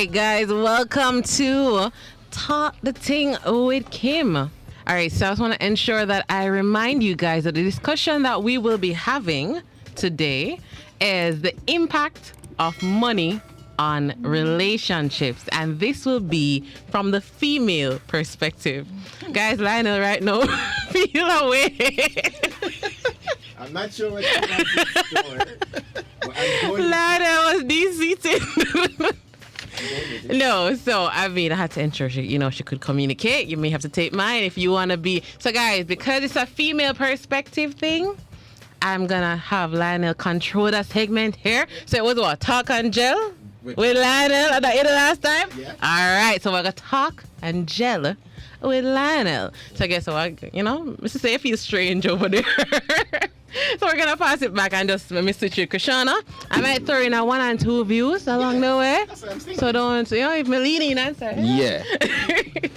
right, guys, welcome to Talk the Ting with Kim. All right, so I just want to ensure that I remind you guys that the discussion that we will be having today is the impact of money on relationships, and this will be from the female perspective. Guys, Lionel right now feel away. I'm not sure what you're going to store, but I'm going Lionel was de-seated. No, so I mean, I had to ensure she could communicate. You may have to take mine if you want to be. So, guys, because it's a female perspective thing, I'm gonna have Lionel control that segment here. So it was what, talk and gel with Lionel at the end of last time. Yeah. All right, so we're gonna talk and gel with Lionel. So I guess Mr. Say I feel strange over there. So we're gonna pass it back and just let me switch with Chrishauna. I might throw in a 1 and 2 views along the way. That's what I'm saying. So don't, if me leaning answer. Yeah.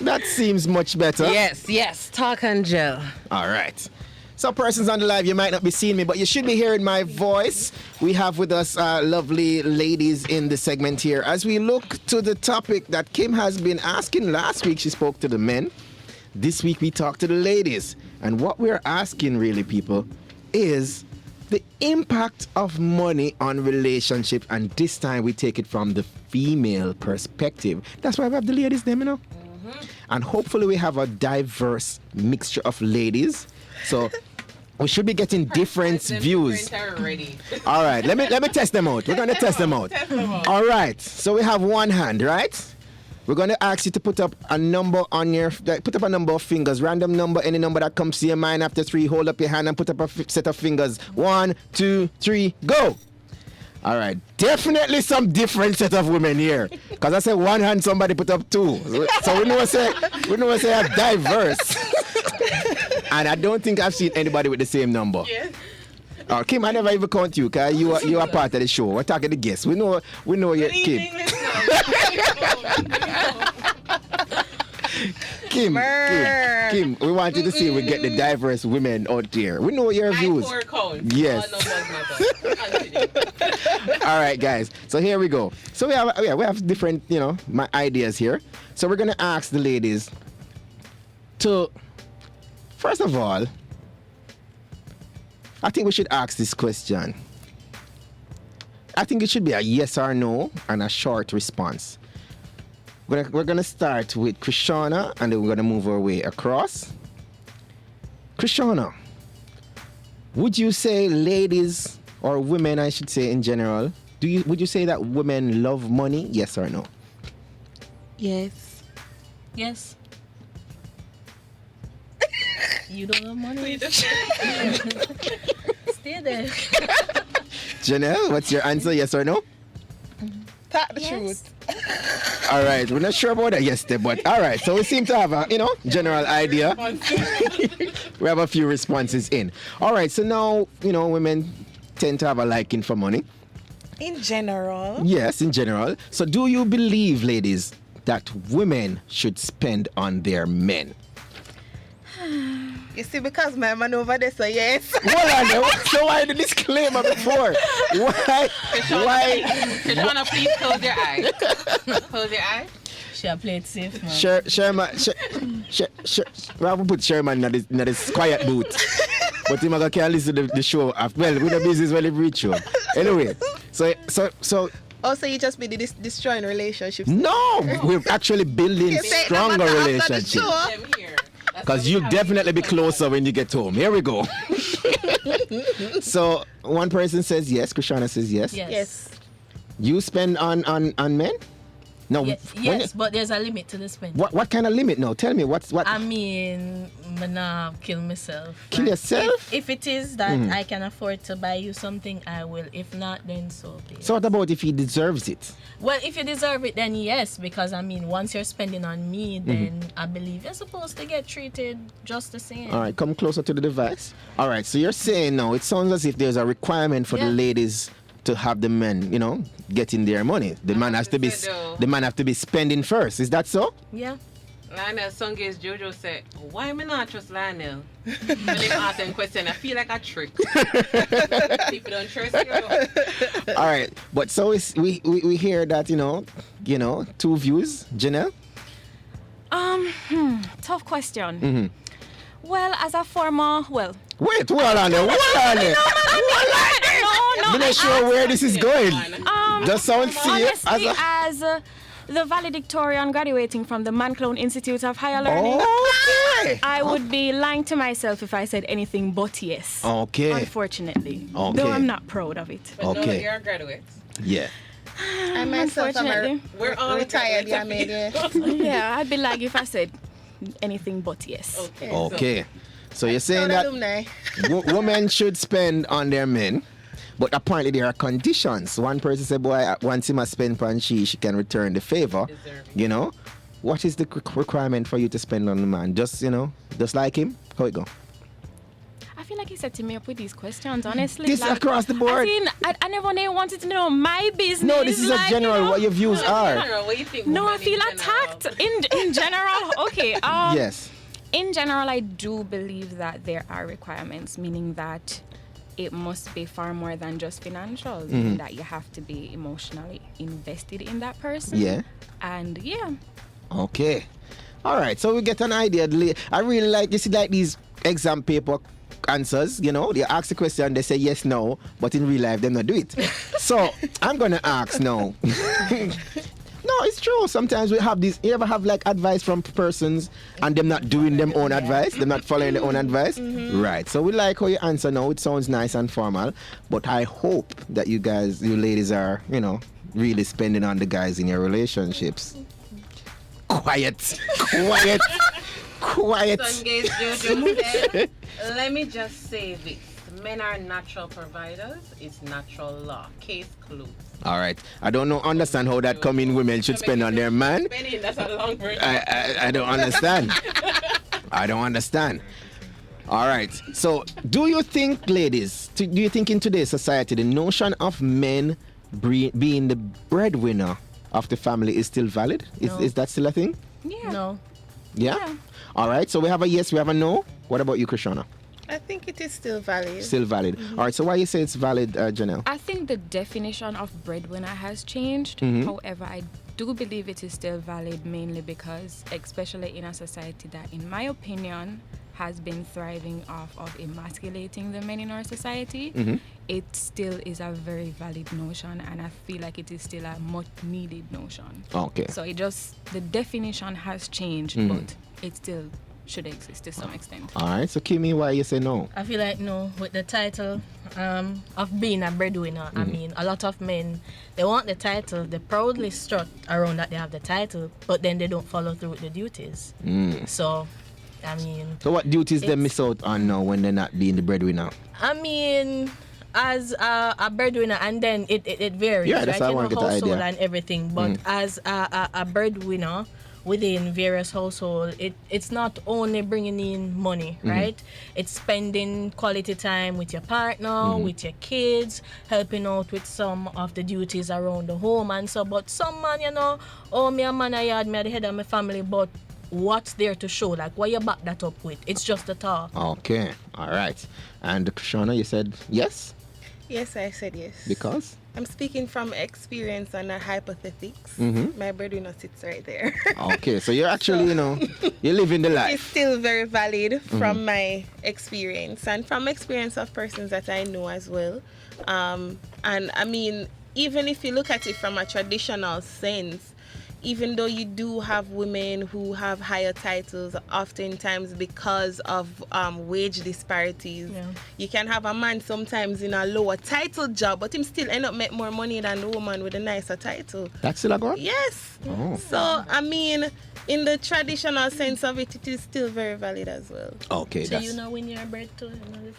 That seems much better. Yes. Talk and gel. All right. So persons on the live, you might not be seeing me, but you should be hearing my voice. We have with us lovely ladies in the segment here. As we look to the topic that Kim has been asking last week, she spoke to the men. This week we talk to the ladies. And what we're asking really, people, is the impact of money on relationship, and this time we take it from the female perspective. That's why we have the ladies there, And hopefully we have a diverse mixture of ladies. So we should be getting different views. All right, let me test them out. We're gonna test them out. All right, so we have one hand, right? We're going to ask you to put up a number put up a number of fingers, random number, any number that comes to your mind. After 3, hold up your hand and put up a set of fingers. 1, 2, 3, go. All right, definitely some different set of women here. Because I said one hand, somebody put up 2. So we know what say are diverse. And I don't think I've seen anybody with the same number. Yes. Kim, I never even count you, because you are part of the show. We're talking to the guests. We know you, Kim. Kim, we want you to see we get the diverse women out there. We know your views. Yes. All right, guys. So here we go. So we have different, my ideas here. So we're gonna ask the ladies to, first of all, I think we should ask this question. I think it should be a yes or no and a short response. We're gonna start with Chrishauna, and then we're gonna move our way across. Chrishauna, would you say ladies, or women I should say in general, would you say that women love money? Yes or no? Yes. You don't love money? Stay there. Jonelle, what's your answer? Yes or no? Talk the truth. All right, we're not sure about that yesterday, but all right. So we seem to have a, general idea. We have a few responses in. All right, so now, women tend to have a liking for money. In general. Yes, in general. So do you believe, ladies, that women should spend on their men? You see, because my man over there, so yes. Hold on, so why the disclaimer before? Why? Chrishauna, please close your eyes. Close your eyes. She a play it safe, man. Sherman, we have to put Sherman in this quiet booth. But him can't listen to the show. Well, with the business when he reach home. Anyway, so. Also, you just be destroying relationships. No, we're actually building stronger relationships. Because you'll definitely be closer when you get home. Here we go. So one person says yes. Chrishauna says yes. Yes. You spend on men? No. Yes, but there's a limit to the spend. What kind of limit? No, tell me what. I mean, I'm not kill myself. Kill yourself? If it is that I can afford to buy you something, I will. If not, then so be it. So what about if he deserves it? Well, if you deserve it, then yes, because I mean, once you're spending on me, then I believe you're supposed to get treated just the same. All right, come closer to the device. All right, so you're saying now, it sounds as if there's a requirement for the ladies to have the men, getting their money. The man has to be spending first. Is that so? Yeah. Lionel song is Jojo said, why am I not trust Lionel? When they ask him question, I feel like a trick. People don't trust you. All right, but so we hear that, two views. Jonelle? Tough question. Mm-hmm. Well, as a former, Wait, hold on there. I'm not sure where this is going. Does someone see it? honestly, as the valedictorian graduating from the Man Clone Institute of Higher Learning, Okay. I would be lying to myself if I said anything but yes. Okay. Unfortunately. Okay. Though I'm not proud of it. But no, Okay. you're a graduate. Yeah. I myself am Unfortunately. We're all retired, yeah, graduates. maybe. Yeah, I'd be lying if I said anything but yes. Okay. So you're saying Proud that alumni. women should spend on their men, but apparently there are conditions. One person said, boy, once he must spend on she can return the favor. What is the requirement for you to spend on the man? Just like him? How it go? I feel like he's setting me up with these questions, honestly. This like, across the board. I never wanted to know my business. No, this is a like, general what your views are. What do you think? No, I women feel in general? attacked in general. Okay. Yes. In general, I do believe that there are requirements, meaning that it must be far more than just financial, meaning that you have to be emotionally invested in that person. Yeah. And yeah. Okay. All right. So we get an idea. I really like these exam paper answers. They ask the question, they say yes, no, but in real life they not do it. So I'm gonna ask no. No, it's true. Sometimes we have these. You ever have like advice from persons and them not doing them own advice? Them not following their own advice? Right. So we like how you answer now. It sounds nice and formal. But I hope that you ladies are, really spending on the guys in your relationships. Quiet. Sun gaze, Jojo. Let me just say this. Men are natural providers. It's natural law. Case closed. All right. I don't understand how that women should spend on their man. That's a long version. I don't understand. I don't understand. All right. So, do you think, ladies, in today's society, the notion of men being the breadwinner of the family is still valid? No. Is that still a thing? Yeah. No. Yeah? All right. So, we have a yes, we have a no. What about you, Chrishauna? I think it is still valid. Still valid. All right. So, why you say it's valid, Jonelle? I think the definition of breadwinner has changed. However, I do believe it is still valid, mainly because, especially in a society that, in my opinion, has been thriving off of emasculating the men in our society, it still is a very valid notion, and I feel like it is still a much needed notion. Okay. So the definition has changed, but it still should exist to some extent. All right. So, Kimmie, why you say no? I feel like no, with the title of being a breadwinner, I mean, a lot of men, they want the title, they proudly strut around that they have the title, but then they don't follow through with the duties. So, I mean... So what duties they miss out on now when they're not being the breadwinner? I mean, as a breadwinner, and then it varies, Yeah, that's right? how I want to get the household idea. and everything, but as a breadwinner, within various households, it's not only bringing in money, right? It's spending quality time with your partner, with your kids, helping out with some of the duties around the home and so. But some man, me a man I had, me at the head of my family, but what's there to show? Like, why you back that up with? It's just a talk. Okay. All right. And Chrishauna, you said yes? Yes, I said yes. Because? I'm speaking from experience and hypothetics. My breadwinner sits right there. Okay, so you're actually, you're living the It's life. still very valid from my experience and from experience of persons that I know as well. And I mean, even if you look at it from a traditional sense, even though you do have women who have higher titles, oftentimes because of wage disparities, you can have a man sometimes in a lower title job, but him still end up make more money than the woman with a nicer title. That's still a go? Yes. Oh. So, I mean, in the traditional sense of it, it is still very valid as well. Okay, So that's... win your bread too?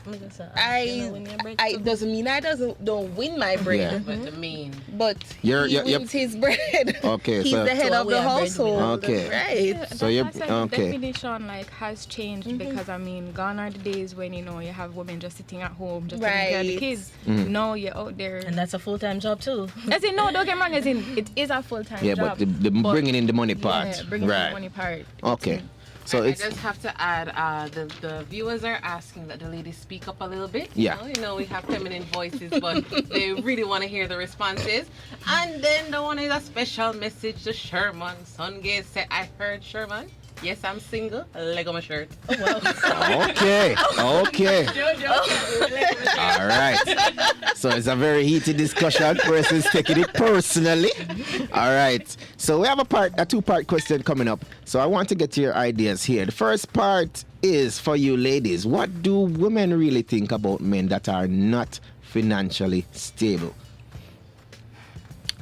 Win your bread I too? doesn't mean I don't win my bread, Yeah. But the mean. but You're- he you're- wins his bread. Okay, He's so- the head So of we the are household. breadwinner. Okay. Right. So you're... That's why the Okay. definition has changed because I mean, gone are the days when you have women just sitting at home just taking care of the Right. kids. No, you're out there. And that's a full-time job too. As in, no, don't get me wrong. As in, it is a full-time Yeah, job. but the bringing in the money part. Yeah, bringing in right. the money part. Okay. So I it's just have to add, the viewers are asking that the ladies speak up a little bit. Yeah. You know, we have feminine voices, but they really want to hear the responses. And then the one is a special message to Sherman. Sungay said, I heard Sherman. Yes, I'm single. Leg on my shirt. okay. Okay. All right. So it's a very heated discussion. Persons taking it personally. All right. So we have a two-part question coming up. So I want to get your ideas here. The first part is for you ladies. What do women really think about men that are not financially stable?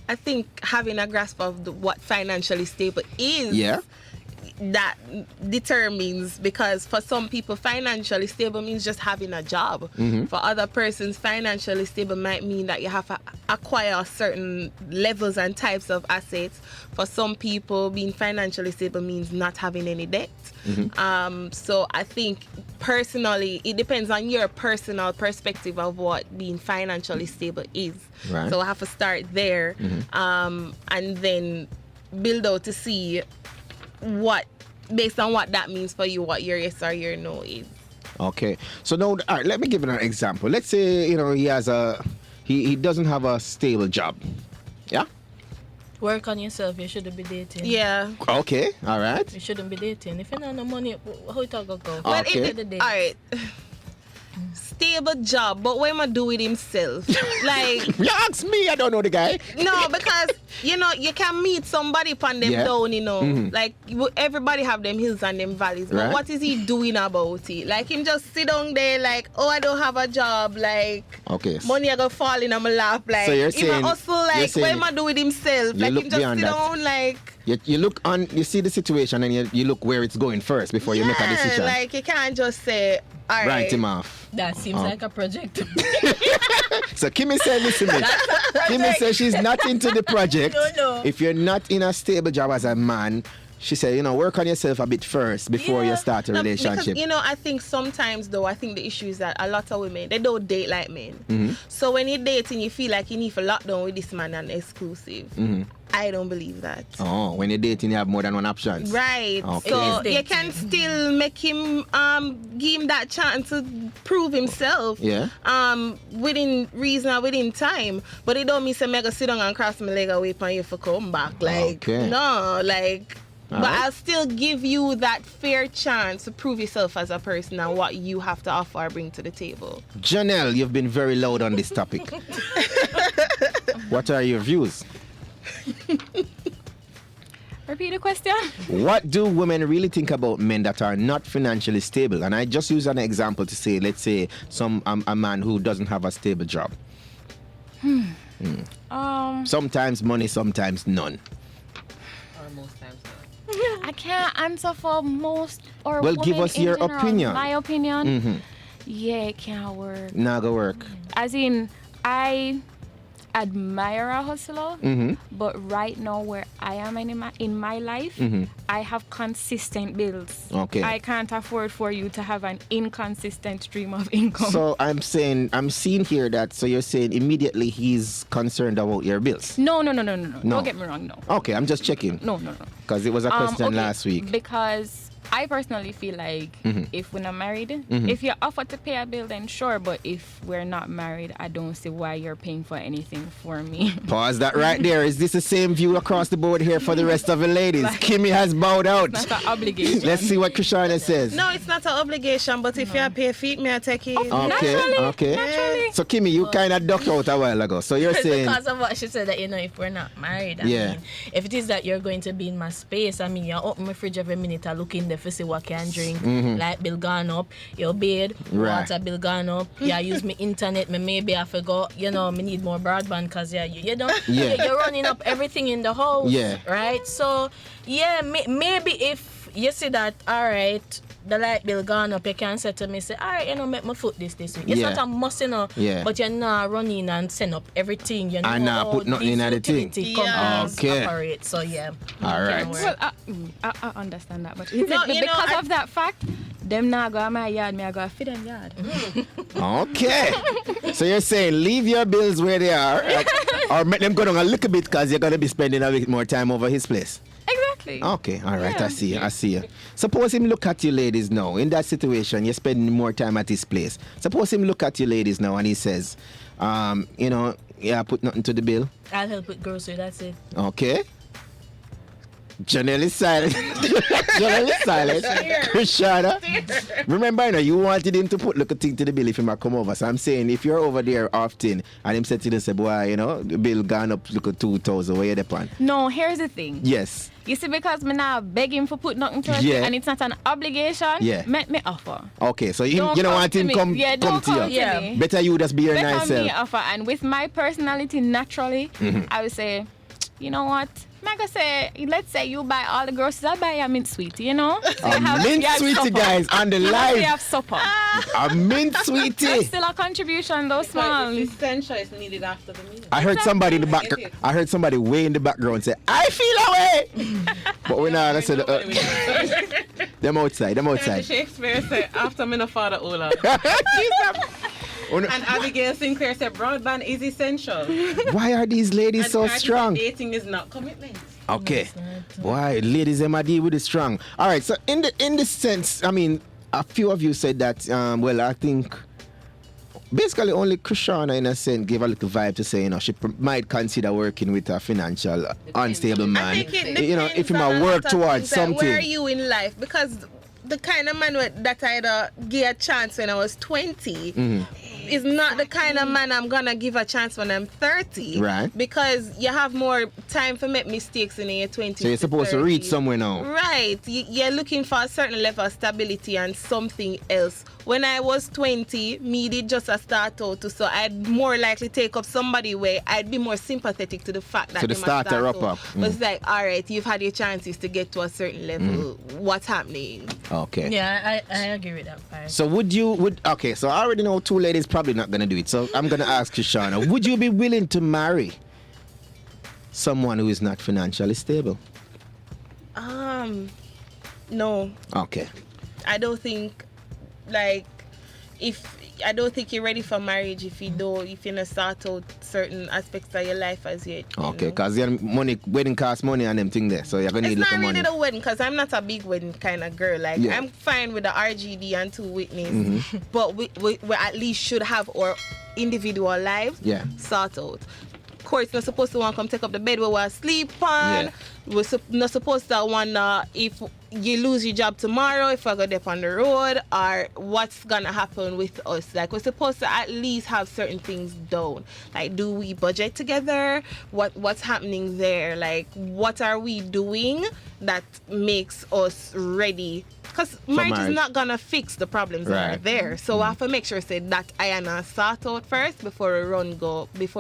I think having a grasp of what financially stable is. Yeah. That determines, because for some people financially stable means just having a job. For other persons, financially stable might mean that you have to acquire certain levels and types of assets. For some people, being financially stable means not having any debt. So I think personally it depends on your personal perspective of what being financially stable is. Right. So I have to start there, and then build out to see what, based on what that means for you, what your yes or your no is. Okay. So now, all right, let me give you an example. Let's say, you know, he doesn't have a stable job. Yeah? Work on yourself. You shouldn't be dating. Yeah. Okay. All right. You shouldn't be dating. If you don't have no money, how it all go? Well, Okay. all right. Stable job, but what am I do with himself? Like, You ask me, I don't know the guy. no, because you know you can meet somebody upon them Yeah. down, you know. Like everybody have them hills and them valleys, but Right. what is he doing about it? Like him just sit down there, like, oh, I don't have a job, like Okay. money I go fall in my lap, like So you're him a saying- hustle, you're like saying what am I do with himself? you Like look him just beyond sit that. down, like. You look on, you see the situation, and you look where it's going first before you make a decision. Like you can't just say, all right. Write him off. That seems like a project. So Kimmie said, listen, me. Kimmie said she's not into the project. No. If you're not in a stable job as a man, she said, you know, work on yourself a bit first before you Yeah. start a No, relationship. Because, you know, I think sometimes, though, I think the issue is that a lot of women, they don't date like men. So when you're dating, you feel like you need to lock down with this man and exclusive. I don't believe that. Oh, when you're dating, you have more than one option. Right. Okay. So It is you can still make him give him that chance to prove himself. Yeah. Within reason, within time. But it don't mean say me go sit down and cross my leg away from you for come back. Like Okay. no, like but Alright. I'll still give you that fair chance to prove yourself as a person and what you have to offer or bring to the table. Jonelle, you've been very loud on this topic. What are your views? Repeat the question. What do women really think about men that are not financially stable? And I just use an example to say, let's say a man who doesn't have a stable job. Sometimes money, sometimes none. Or most times not. I can't answer for most or Well, give women us in your general. opinion. My opinion. Yeah, it can't work. Nah, go work. As in, I admire a hustler, but right now where I am in my life, I have consistent bills. Okay. I can't afford for you to have an inconsistent stream of income. So I'm seeing here that, so you're saying immediately he's concerned about your bills. No. No. Don't get me wrong, no. Okay, I'm just checking. No. Because it was a question Okay, last week. Because I personally feel like if we're not married, if you offer to pay a bill, then sure. But if we're not married, I don't see why you're paying for anything for me. Pause that right there. Is this the same view across the board here for the rest of the ladies? Kimmie has bowed out. It's not an obligation. Let's see what Chrishauna says. No, it's not an obligation, but if you pay feet, me I take it. Okay. Naturally. So Kimmie, you kind of ducked out a while ago. So you're saying, Because of what she said, that, you know, if we're not married, I Yeah. mean, if it is that you're going to be in my space, I mean, you open my fridge every minute, I look in there to see what can drink, light bill gone up, your bed, Right. water bill gone up, yeah, use my internet, me maybe I forgot, you know, me need more broadband because, yeah, you know, Yeah. you're running up everything in the house, Yeah. right? So, yeah, maybe if you see that, all right, the light bill gone up, you can say to me, say, all right, you know, make my foot this week. It's Yeah. not a must, you know, Yeah. but you're not running and send up everything, you know. And not put nothing in these the thing. utility Yeah. companies Okay. operate. So, yeah. All right. Well, I understand that, but No, you know, because of that fact, them not go to my yard, me I go feed them yard. okay. So you're saying leave your bills where they are, or make them go down a little bit because you're going to be spending a bit more time over his place. Exactly. Exactly. Okay, all right, Yeah. I see you, I see you. Suppose him look at you ladies now, in that situation, you're spending more time at his place. Suppose him look at you ladies now and he says, you know, yeah, put nothing to the bill. I'll help with grocery, that's it. Okay. Jonelle is silent. Jonelle is silent. Chrishauna. Remember, you know, you wanted him to put look a thing to the bill if he might come over. So I'm saying, if you're over there often and him said to you, say, boy, you know, the bill gone up look at 2,000, where you depend? No, here's the thing. Yes. You see, because me now beg him for put nothing to it, Yeah. and it's not an obligation, Yeah. make me offer. Okay, so you Don't don't come want to him me. come Yeah, come don't to come you. to me. Better you just be your Better nice me self. offer, and with my personality naturally, I would say, you know what? I'm gonna say, let's say you buy all the groceries, I'll buy a mint sweetie, you know? So you Mint you have sweetie, supper. guys, on the You live. have supper. A mint That's sweetie. still a contribution, though, small. Essential is needed after the meal. I heard somebody in the back. I heard somebody way in the background say, "I feel away," but we're not. I said, "Them outside. Them outside." Shakespeare said, after me no father Ola. Oh, no. And Abigail Sinclair said, broadband is essential. Why are these ladies And so Carter said, strong? dating is not commitment. Okay. Why ladies MID with the strong? All right. So in the sense, I mean, a few of you said that. Well, I think basically only Chrishauna in a sense gave a little vibe to say, you know, she might consider working with a financial unstable I man. think it You know, if you depends on might a work lot of towards things, like, where are something. you in life? Because the kind of man that I'd give a chance when I was 20 is not the kind of man I'm gonna give a chance when I'm 30. Right. Because you have more time for make mistakes in your 20s. So you're supposed to reach somewhere now. Right. You're looking for a certain level of stability and something else. When I was 20, me did just a start out, so I'd more likely take up somebody where I'd be more sympathetic to the fact that So the them a starter start up. out. But it's like, all right, you've had your chances to get to a certain level. What's happening? Okay. Yeah, I agree with that part. So okay, so I already know two ladies probably not gonna do it. So I'm gonna ask Chrishauna, would you be willing to marry someone who is not financially stable? No, Okay. I don't think, like, I don't think you're ready for marriage if you're not start out certain aspects of your life as yet. you Okay, know? because wedding costs money and them thing there. So you're gonna It's need not little really money. the wedding, because I'm not a big wedding kind of girl. Like, Yeah. I'm fine with the RGD and 2 witness, but we at least should have our individual lives Yeah. sort out. Court's not supposed to want to come take up the bed where we're sleep on. Yeah. We're not supposed to wonder if you lose your job tomorrow, if I go up on the road, or what's gonna happen with us. Like, we're supposed to at least have certain things down. Like, do we budget together? What's happening there? Like, what are we doing that makes us ready? Because marriage marriage. is not gonna fix the problems that are Right. there. So I have to make sure say that I am sort out first before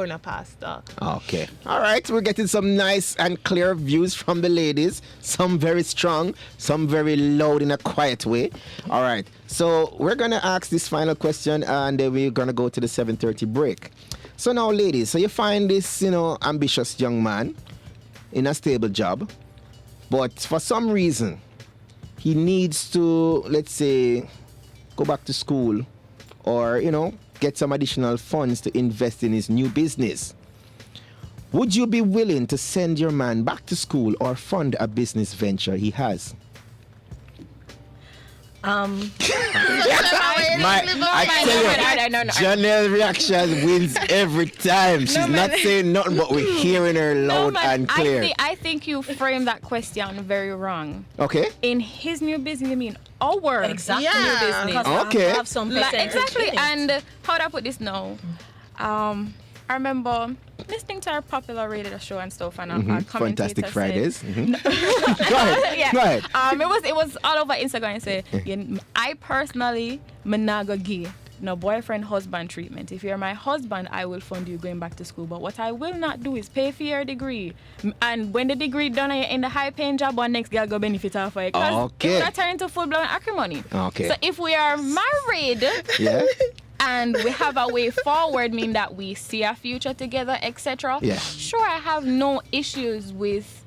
I pass that. Okay. All right. We're getting some nice and clear views from the ladies. Some very strong, some very loud in a quiet way. All right. So we're gonna ask this final question, and then we're gonna go to the 7:30 break. So now, ladies, so you find this, you know, ambitious young man in a stable job, but for some reason he needs to, let's say, go back to school, or, you know, get some additional funds to invest in his new business. Would you be willing to send your man back to school or fund a business venture he has? I tell you, Jonelle's reaction wins every time. She's not saying nothing, but we're hearing her loud and clear. I think you framed that question very wrong. Okay. In his new business, you mean our Exactly. new Yeah. business. Because I Okay. have some Like, percentage exactly. in it. And how do I put this now? I remember listening to our popular radio show and stuff, and our commentator Fantastic said- Fridays. Go ahead. Yeah. Go ahead. It was all over Instagram. And say, I personally, Managa give no boyfriend husband treatment. If you're my husband, I will fund you going back to school. But what I will not do is pay for your degree. And when the degree done, and you're in the high paying job, one next girl go benefit off of it. Okay. It's not turn into full blown acrimony. Okay. So if we are married. Yeah. And we have a way forward, mean that we see a future together, etc. Yeah. Sure, I have no issues with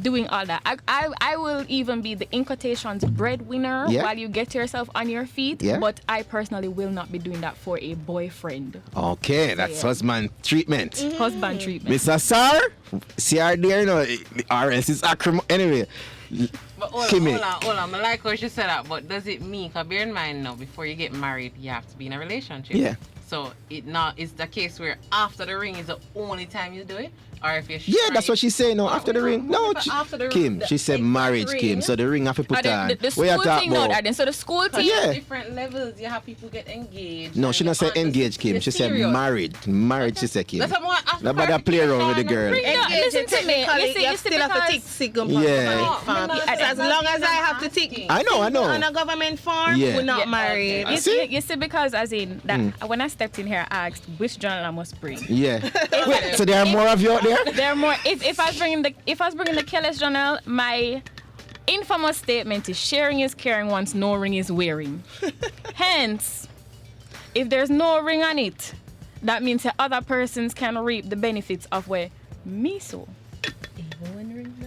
doing all that. I will even be the in quotations breadwinner Yeah. while you get yourself on your feet. Yeah. But I personally will not be doing that for a boyfriend. Okay, that's Yeah. husband treatment. Husband treatment. Mr. Sar, see her there, you know, RS is acrim. Anyway, But hold Kimmie. on. I like how she said that, but does it mean, because bear in mind now, before you get married, you have to be in a relationship. Yeah. So it's the case where after the ring is the only time you do it? Or if you're yeah, that's what she's saying. No, after the ring. No, after the Kim, she said marriage, Kim. So the ring have to put on. The What school you talk thing now, about? Darden. So the school thing. Yeah. Different levels, you have people get engaged. No, and she you not say aren't just- engaged, Kim. you're She said serious. married. Married, she said, Kim. That's what I'm asking. Nobody play around with the girl. Bring that. Listen to me. You still have to because- tick signal Yeah. form. No, So as long as I have to tick I know. on a government form, Yeah. we're not Yeah. married. You see? see, because as in that when I stepped in here, I asked which journal I must bring. Yeah. Wait, so there are more of you out there? There are more. If I was bringing the careless journal, my infamous statement is sharing is caring once no ring is wearing. Hence, if there's no ring on it, that means that other persons can reap the benefits of where me so.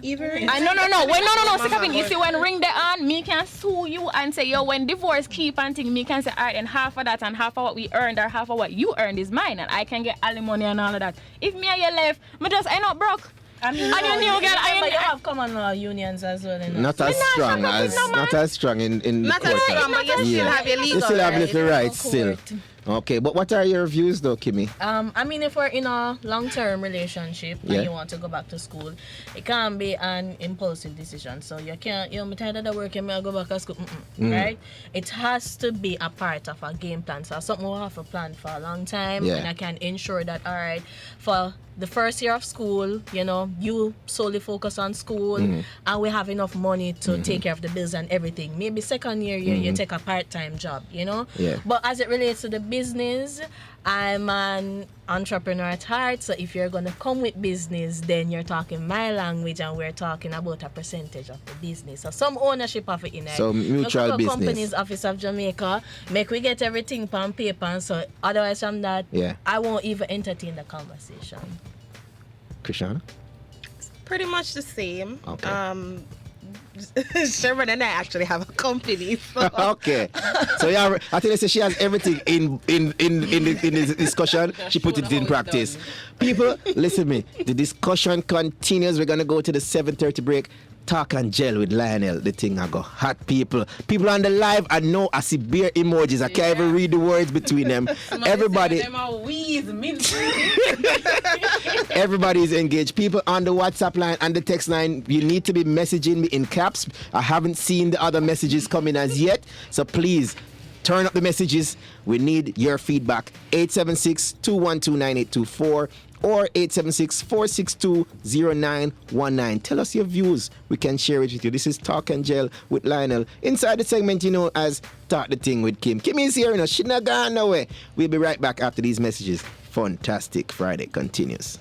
Even No. Wait, no. See, Captain, you see, when ring they on, me can sue you and say, yo, when divorce keep on thing, me can say, all right, and half of that and half of what we earned or half of what you earned is mine, and I can get alimony and all of that. If me and you left, me just end up broke. I mean, And you new girl, but you have common law unions as well. You know? Not as strong as not as strong in the not court. as strong, but you still Yeah. have your You legal still have rights. little rights still. Court. Okay, but what are your views though, Kimmie? I mean, if we're in a long-term relationship Yeah. and you want to go back to school, it can't be an impulsive decision. So you can't, I'm tired of the work and I go back to school, right? It has to be a part of a game plan. So something we'll have to plan for a long time, Yeah. and I can ensure that, all right, for the first year of school, you solely focus on school, and we have enough money to take care of the bills and everything. Maybe second year, you take a part-time job, Yeah. But as it relates to the business, I'm an entrepreneur at heart. So if you're gonna come with business, then you're talking my language, and we're talking about a percentage of the business. So some ownership of it in it. So mutual Look at the business. Companies Office of Jamaica, make we get everything on paper. And so otherwise from that, Yeah. I won't even entertain the conversation. Chrishauna? Pretty much the same. Okay. Sherman and I actually have a company. So. Okay. So yeah, I think they say she has everything in the discussion. She put it in practice. People, listen to me. The discussion continues. We're gonna go to the 7:30 break. Talk and gel with Lionel. The thing I go hot people. People on the live, I know I see beer emojis. I can't even read the words between them. Everybody. Them are wheeze, mint. Everybody is engaged. People on the WhatsApp line and the text line, you need to be messaging me in caps. I haven't seen the other messages coming as yet. So please turn up the messages. We need your feedback. 876-212-9824 or 876-462-0919. Tell us your views. We can share it with you. This is Talk and Gel with Lionel. Inside the segment, as Talk the Ting with Kim. Kim is here, She's not gone nowhere. We'll be right back after these messages. Funtastic Friday continues.